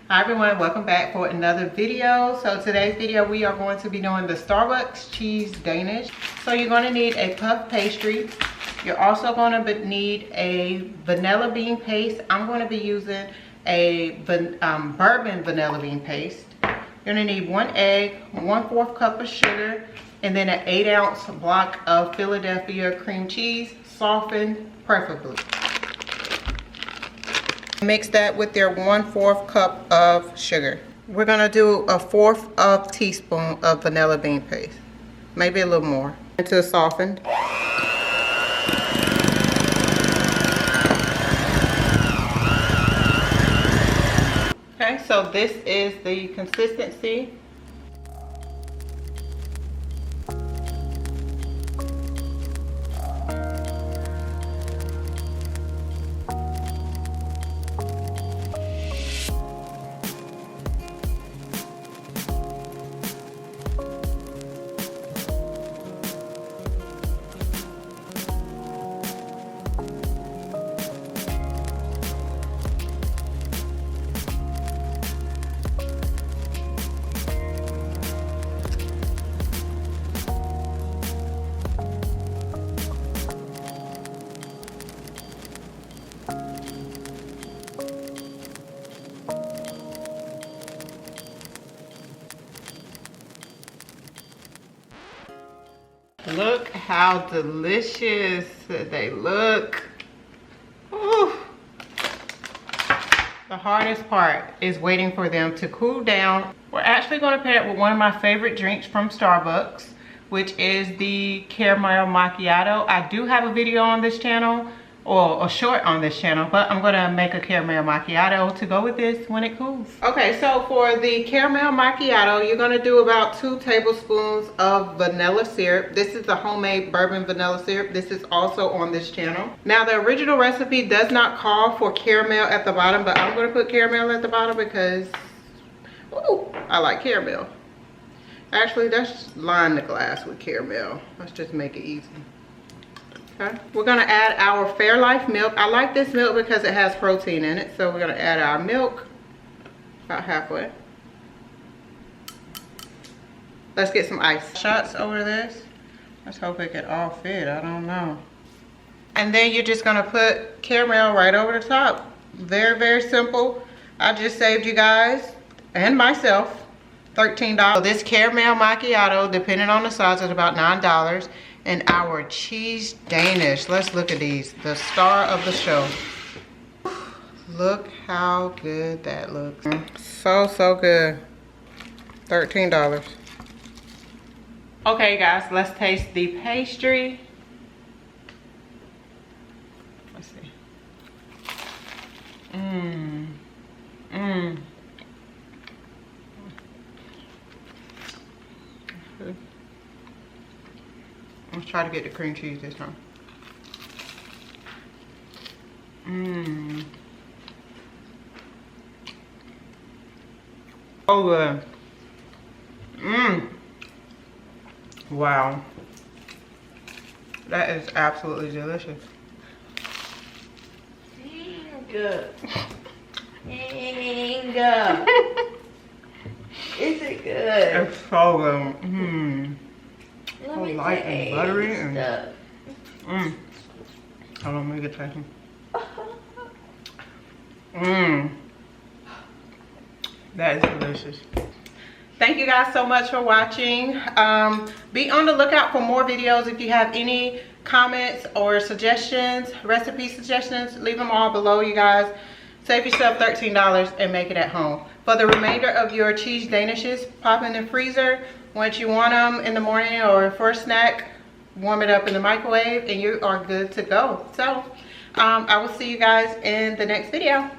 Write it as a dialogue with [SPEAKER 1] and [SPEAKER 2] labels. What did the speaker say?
[SPEAKER 1] Hi everyone, welcome back for another video. So today's video we are going to be doing the Starbucks cheese Danish. So you're going to need a puff pastry. You're also going to need a vanilla bean paste. I'm going to be using a bourbon vanilla bean paste. You're going to need 1 egg, 1/4 cup of sugar, and then an 8-ounce block of Philadelphia cream cheese, softened preferably. Mix that with your 1/4 cup of sugar. We're gonna do 1/4 teaspoon of vanilla bean paste, maybe a little more, until softened. Okay, so this is the consistency. Look how delicious they look. Ooh. The hardest part is waiting for them to cool down. We're actually going to pair it with one of my favorite drinks from Starbucks, which is the caramel macchiato. I do have a video on this channel, or a short on this channel, but I'm gonna make a caramel macchiato to go with this when it cools. Okay, so for the caramel macchiato, you're gonna do about 2 tablespoons of vanilla syrup. This is the homemade bourbon vanilla syrup. This is also on this channel. Now the original recipe does not call for caramel at the bottom, but I'm gonna put caramel at the bottom because, ooh, I like caramel. Actually, let's line the glass with caramel. Let's just make it easy. Okay, we're gonna add our Fairlife milk. I like this milk because it has protein in it, so we're gonna add our milk about halfway. Let's get some ice. Shots over this. Let's hope it can all fit, I don't know. And then you're just gonna put caramel right over the top. Very, very simple. I just saved you guys and myself $13. So this caramel macchiato, depending on the size, is about $9. And our cheese Danish, let's look at these, the star of the show. Look how good that looks. So good. $13. Okay guys, let's taste the pastry. Let's see. Let's try to get the cream cheese this time. Oh good. Wow. That is absolutely delicious.
[SPEAKER 2] Good. Good. Is it good?
[SPEAKER 1] It's so good. So light and buttery and hold on, let me get tasting. That is delicious. Thank you guys so much for watching. Be on the lookout for more videos. If you have any comments or suggestions, recipe suggestions, leave them all below, you guys. Save yourself $13 and make it at home. For the remainder of your cheese Danishes, pop in the freezer. Once you want them in the morning or for a snack, warm it up in the microwave and you are good to go. So I will see you guys in the next video.